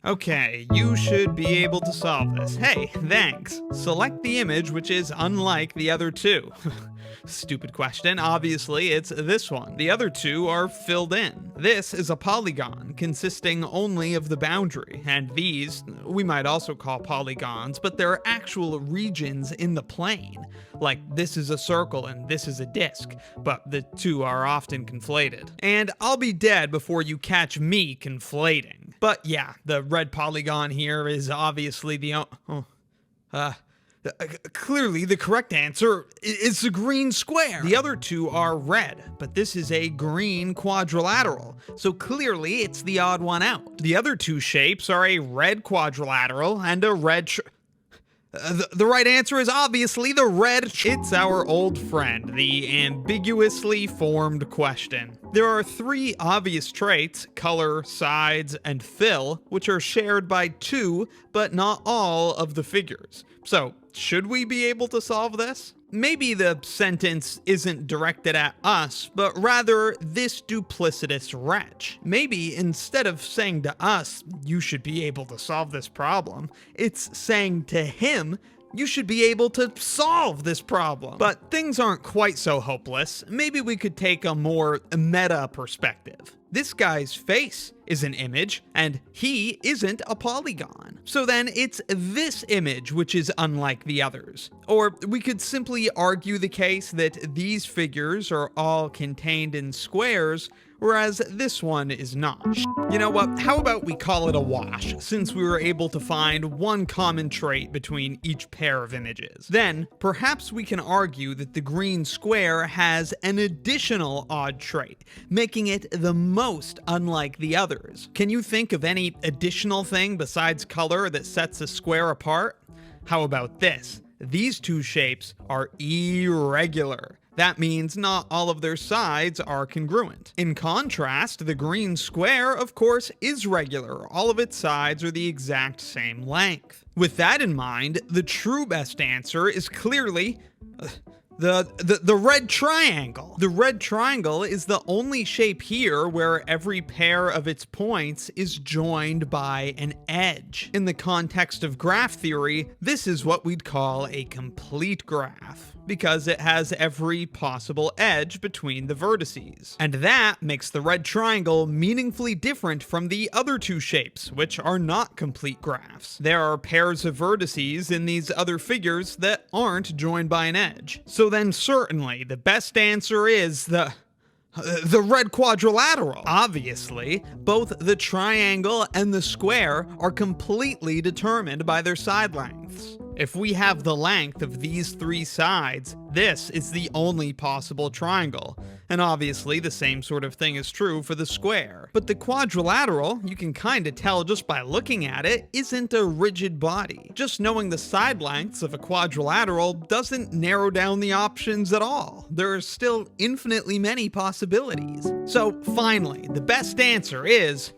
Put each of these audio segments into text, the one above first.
Okay, you should be able to solve this. Hey, thanks. Select the image which is unlike the other two. Stupid question. Obviously, it's this one. The other two are filled in. This is a polygon consisting only of the boundary, and these we might also call polygons, but they're actual regions in the plane. Like this is a circle and this is a disc, but the two are often conflated. And I'll be dead before you catch me conflating. But yeah, the red polygon here is obviously the clearly, the correct answer is the green square. The other two are red, but this is a green quadrilateral, so clearly it's the odd one out. The other two shapes are a red quadrilateral and a red the right answer is obviously the red. It's our old friend, the ambiguously formed question. There are three obvious traits, color, size, and fill, which are shared by two, but not all of the figures. So, should we be able to solve this? Maybe the sentence isn't directed at us, but rather this duplicitous wretch. Maybe instead of saying to us, you should be able to solve this problem, it's saying to him, you should be able to solve this problem. But things aren't quite so hopeless. Maybe we could take a more meta perspective. This guy's face is an image, and he isn't a polygon. So then it's this image which is unlike the others. Or we could simply argue the case that these figures are all contained in squares, whereas this one is not. You know what, how about we call it a wash, since we were able to find one common trait between each pair of images. Then, perhaps we can argue that the green square has an additional odd trait, making it the most unlike the others. Can you think of any additional thing besides color that sets a square apart? How about this? These two shapes are irregular. That means not all of their sides are congruent. In contrast, the green square, of course, is regular. All of its sides are the exact same length. With that in mind, the true best answer is clearly the red triangle. The red triangle is the only shape here where every pair of its points is joined by an edge. In the context of graph theory, this is what we'd call a complete graph, because it has every possible edge between the vertices. And that makes the red triangle meaningfully different from the other two shapes, which are not complete graphs. There are pairs of vertices in these other figures that aren't joined by an edge. So then certainly the best answer is the red quadrilateral. Obviously, both the triangle and the square are completely determined by their side lengths. If we have the length of these three sides, this is the only possible triangle. And obviously the same sort of thing is true for the square. But the quadrilateral, you can kinda tell just by looking at it, isn't a rigid body. Just knowing the side lengths of a quadrilateral doesn't narrow down the options at all. There are still infinitely many possibilities. So finally, the best answer is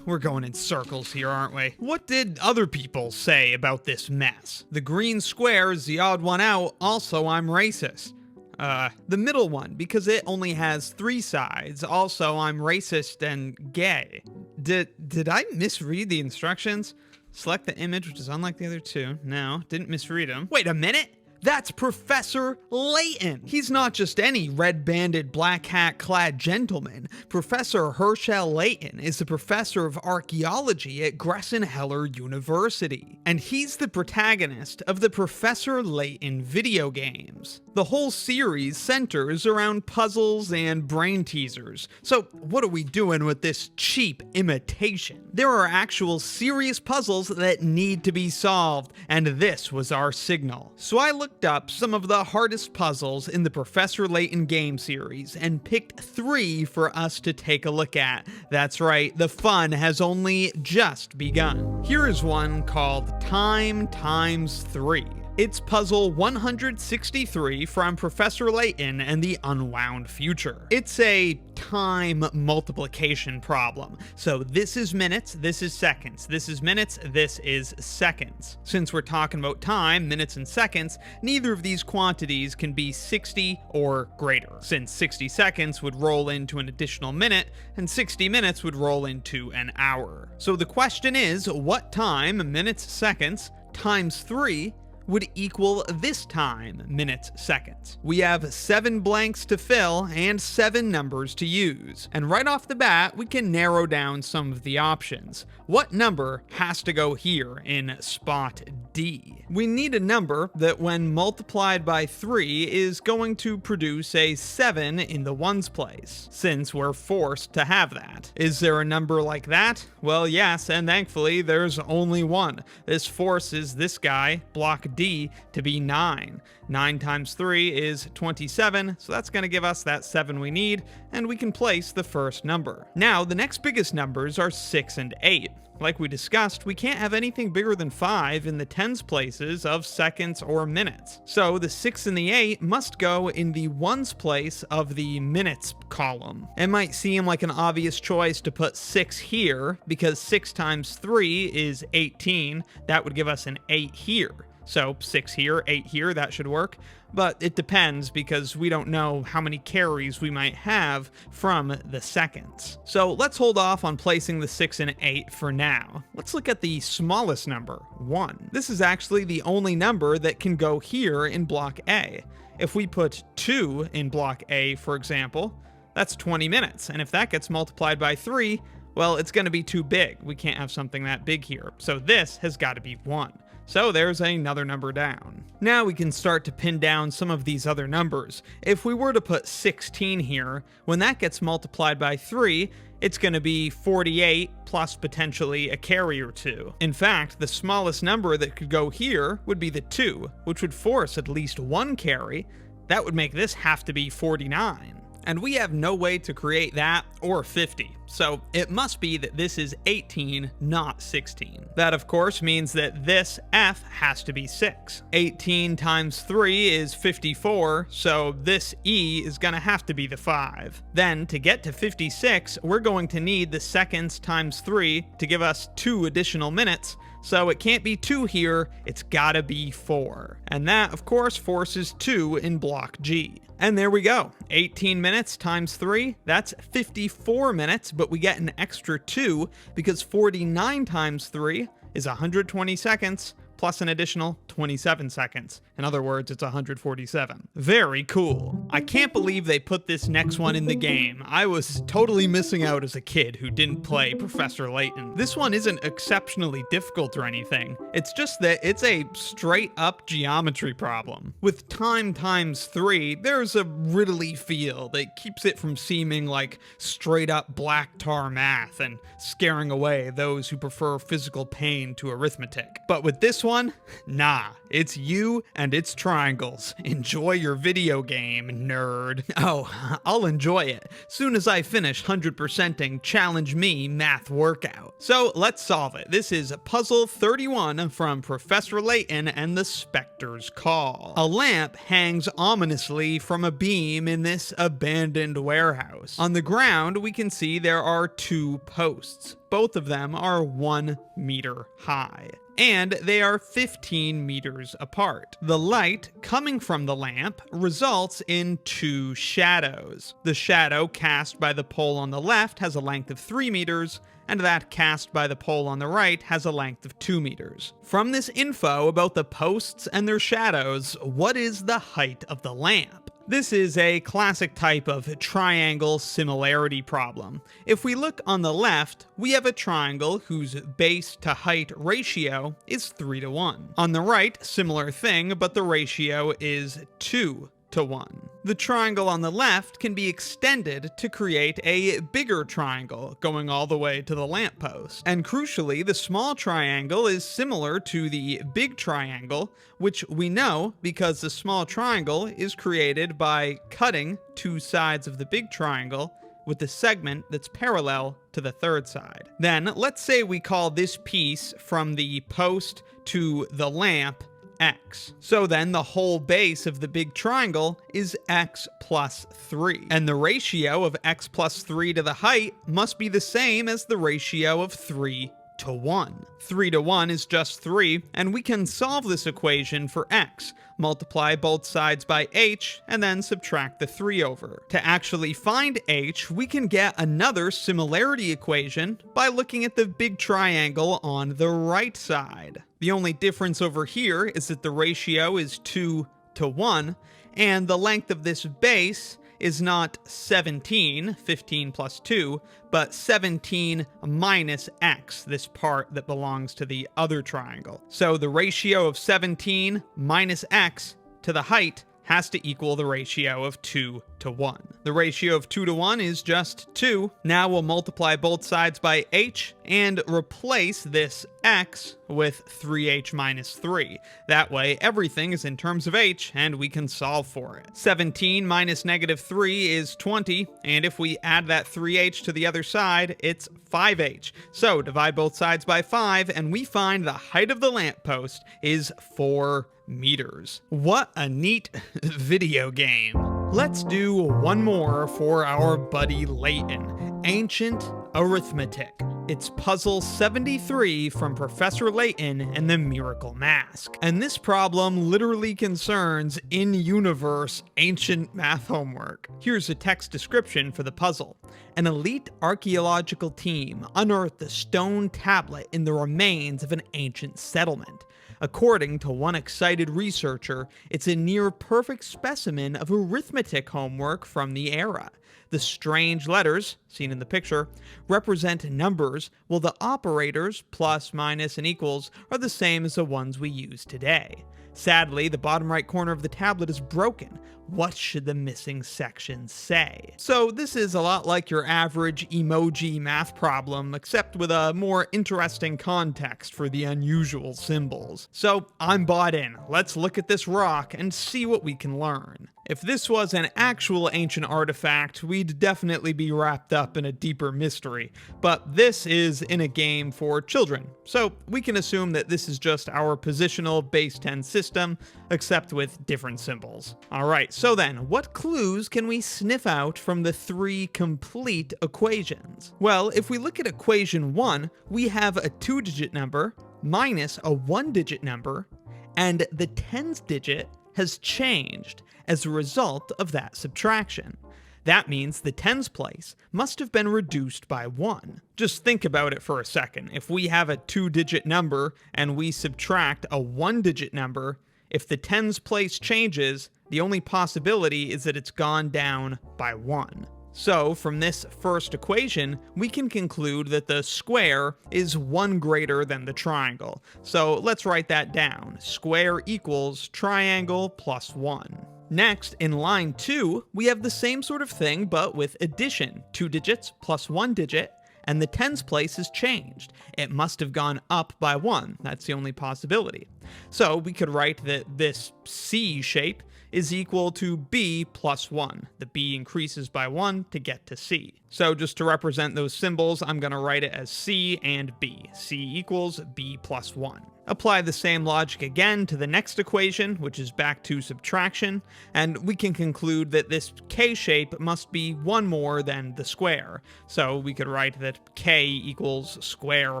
we're going in circles here, aren't we? What did other people say about this mess? The green square is the odd one out, also I'm racist. The middle one, because it only has three sides, also I'm racist and gay. Did I misread the instructions? Select the image which is unlike the other two. No, didn't misread them. Wait a minute! That's Professor Layton. He's not just any red-banded, black hat-clad gentleman. Professor Herschel Layton is a professor of archaeology at Gresson-Heller University. And he's the protagonist of the Professor Layton video games. The whole series centers around puzzles and brain teasers. So what are we doing with this cheap imitation? There are actual serious puzzles that need to be solved, and this was our signal. So I looked up some of the hardest puzzles in the Professor Layton game series and picked 3 for us to take a look at. That's right, the fun has only just begun. Here is one called Time Times 3. It's puzzle 163 from Professor Layton and the Unwound Future. It's a time multiplication problem. So this is minutes, this is seconds, this is minutes, this is seconds. Since we're talking about time, minutes and seconds, neither of these quantities can be 60 or greater, since 60 seconds would roll into an additional minute, and 60 minutes would roll into an hour. So the question is, what time, minutes, seconds, times 3 would equal this time, minutes, seconds? We have 7 blanks to fill and 7 numbers to use. And right off the bat, we can narrow down some of the options. What number has to go here in spot D? We need a number that when multiplied by 3 is going to produce a 7 in the ones place, since we're forced to have that. Is there a number like that? Well, yes, and thankfully there's only one. This forces this guy, block D, to be 9. 9 times 3 is 27, so that's going to give us that 7 we need, and we can place the first number. Now, the next biggest numbers are 6 and 8. Like we discussed, we can't have anything bigger than 5 in the tens places of seconds or minutes. So the 6 and the 8 must go in the ones place of the minutes column. It might seem like an obvious choice to put 6 here, because 6 times 3 is 18. That would give us an 8 here. So 6 here, 8 here, that should work. But it depends, because we don't know how many carries we might have from the seconds. So let's hold off on placing the 6 and 8 for now. Let's look at the smallest number, 1. This is actually the only number that can go here in block A. If we put 2 in block A, for example, that's 20 minutes. And if that gets multiplied by 3, well, it's going to be too big. We can't have something that big here. So this has got to be 1. So there's another number down. Now we can start to pin down some of these other numbers. If we were to put 16 here, when that gets multiplied by 3, it's going to be 48 plus potentially a carry or 2. In fact, the smallest number that could go here would be the 2, which would force at least 1 carry. That would make this have to be 49. And we have no way to create that or 50. So it must be that this is 18, not 16. That of course means that this F has to be 6. 18 times 3 is 54, so this E is gonna have to be the 5. Then to get to 56, we're going to need the seconds times 3 to give us 2 additional minutes. So it can't be 2 here, it's gotta be 4. And that, of course, forces 2 in block G. And there we go. 18 minutes times 3, that's 54 minutes, but we get an extra 2 because 49 times 3 is 120 seconds plus an additional 27 seconds. In other words, it's 147. Very cool. I can't believe they put this next one in the game. I was totally missing out as a kid who didn't play Professor Layton. This one isn't exceptionally difficult or anything. It's just that it's a straight up geometry problem. With time times 3, there's a riddly feel that keeps it from seeming like straight up black tar math and scaring away those who prefer physical pain to arithmetic. But with this one, nah, it's you and it's triangles. Enjoy your video game, nerd. Oh, I'll enjoy it soon as I finish 100%ing Challenge Me math workout. So let's solve it. This is puzzle 31 from Professor Layton and the Spectre's Call. A lamp hangs ominously from a beam in this abandoned warehouse. On the ground, we can see there are 2 posts. Both of them are 1 meter high, and they are 15 meters apart. The light coming from the lamp results in 2 shadows. The shadow cast by the pole on the left has a length of 3 meters, and that cast by the pole on the right has a length of 2 meters. From this info about the posts and their shadows, what is the height of the lamp? This is a classic type of triangle similarity problem. If we look on the left, we have a triangle whose base to height ratio is 3 to 1. On the right, similar thing, but the ratio is 2 to 1. The triangle on the left can be extended to create a bigger triangle, going all the way to the lamppost. And crucially, the small triangle is similar to the big triangle, which we know because the small triangle is created by cutting 2 sides of the big triangle with the segment that's parallel to the third side. Then let's say we call this piece from the post to the lamp x. So then the whole base of the big triangle is x plus 3. And the ratio of x plus 3 to the height must be the same as the ratio of 3 to 1. 3 to 1 is just 3, and we can solve this equation for x. Multiply both sides by h, and then subtract the 3 over. To actually find h, we can get another similarity equation by looking at the big triangle on the right side. The only difference over here is that the ratio is 2 to 1, and the length of this base is not 17, 15 plus 2, but 17 minus x, this part that belongs to the other triangle. So the ratio of 17 minus x to the height has to equal the ratio of 2 to 1. The ratio of 2 to 1 is just 2. Now we'll multiply both sides by h and replace this x with 3h minus 3. That way everything is in terms of h and we can solve for it. 17 minus negative 3 is 20, and if we add that 3h to the other side, it's 5h. So divide both sides by 5 and we find the height of the lamppost is 4 meters. What a neat video game. Let's do one more for our buddy Layton. Ancient Arithmetic. It's puzzle 73 from Professor Layton and the Miracle Mask. And this problem literally concerns in-universe ancient math homework. Here's a text description for the puzzle. An elite archaeological team unearthed a stone tablet in the remains of an ancient settlement. According to one excited researcher, it's a near-perfect specimen of arithmetic homework from the era. The strange letters, seen in the picture, represent numbers, while the operators, plus, minus, and equals, are the same as the ones we use today. Sadly, the bottom right corner of the tablet is broken. What should the missing section say? So this is a lot like your average emoji math problem, except with a more interesting context for the unusual symbols. So I'm bought in. Let's look at this rock and see what we can learn. If this was an actual ancient artifact, we'd definitely be wrapped up in a deeper mystery, but this is in a game for children, so we can assume that this is just our positional base 10 system, except with different symbols. Alright, so then, what clues can we sniff out from the 3 complete equations? Well, if we look at equation 1, we have a 2-digit number minus a 1-digit number, and the tens digit has changed as a result of that subtraction. That means the tens place must have been reduced by 1. Just think about it for a second. If we have a 2-digit number and we subtract a 1-digit number, if the tens place changes, the only possibility is that it's gone down by 1. So, from this first equation, we can conclude that the square is 1 greater than the triangle. So let's write that down. Square equals triangle plus 1. Next, in line 2, we have the same sort of thing but with addition. 2 digits plus 1 digit, and the tens place has changed. It must have gone up by 1. That's the only possibility. So we could write that this C shape is equal to B plus 1. The B increases by 1 to get to C. So just to represent those symbols, I'm going to write it as C and B. C equals B plus 1. Apply the same logic again to the next equation, which is back to subtraction, and we can conclude that this K shape must be 1 more than the square. So we could write that K equals square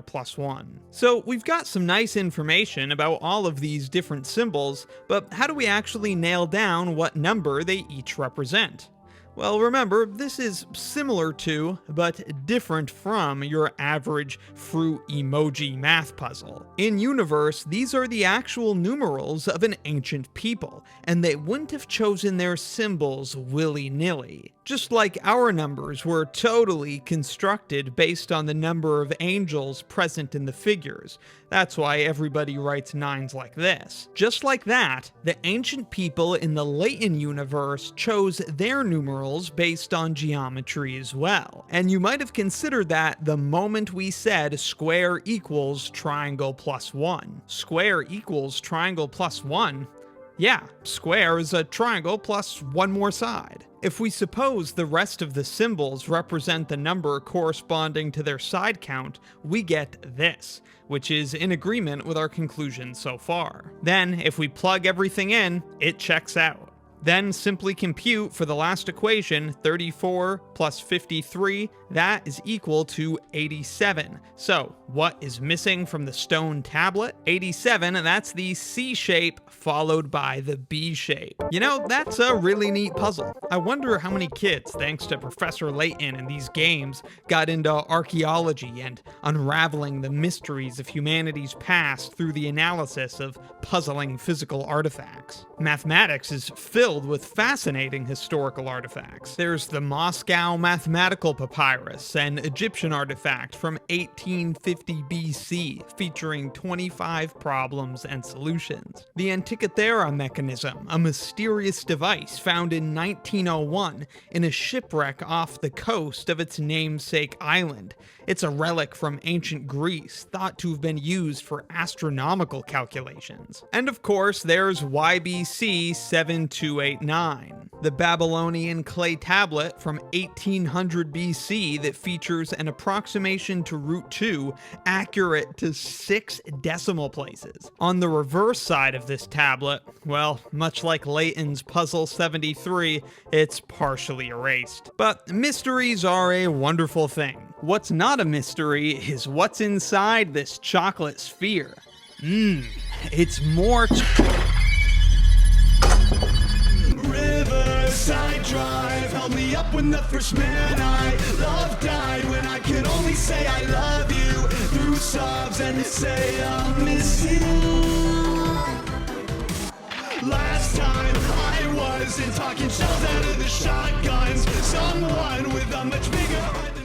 plus 1. So we've got some nice information about all of these different symbols, but how do we actually nail down what number they each represent? Well, remember, this is similar to, but different from, your average fruit emoji math puzzle. In universe, these are the actual numerals of an ancient people, and they wouldn't have chosen their symbols willy-nilly. Just like our numbers were totally constructed based on the number of angels present in the figures. That's why everybody writes 9s like this. Just like that, the ancient people in the Layton universe chose their numerals based on geometry as well. And you might have considered that the moment we said square equals triangle plus 1. Square equals triangle plus 1? Yeah, square is a triangle plus one more side. If we suppose the rest of the symbols represent the number corresponding to their side count, we get this, which is in agreement with our conclusion so far. Then, if we plug everything in, it checks out. Then simply compute for the last equation, 34 plus 53, that is equal to 87. So, what is missing from the stone tablet? 87, that's the C shape followed by the B shape. You know, that's a really neat puzzle. I wonder how many kids, thanks to Professor Layton and these games, got into archaeology and unraveling the mysteries of humanity's past through the analysis of puzzling physical artifacts. Mathematics is filled with fascinating historical artifacts. There's the Moscow Mathematical Papyrus, an Egyptian artifact from 1850 BC featuring 25 problems and solutions. The Antikythera mechanism, a mysterious device found in 1901 in a shipwreck off the coast of its namesake island. It's a relic from ancient Greece, thought to have been used for astronomical calculations. And of course, there's YBC 7289, the Babylonian clay tablet from 1800 BC that features an approximation to root 2 accurate to 6 decimal places. On the reverse side of this tablet, well, much like Layton's Puzzle 73, it's partially erased. But mysteries are a wonderful thing. What's not a mystery is what's inside this chocolate sphere. It's more Riverside Drive held me up when the first man I loved died. When I could only say I love you through sobs and say I'll miss you. Last time I was in talking shells out of the shotguns. Someone with a much bigger heart.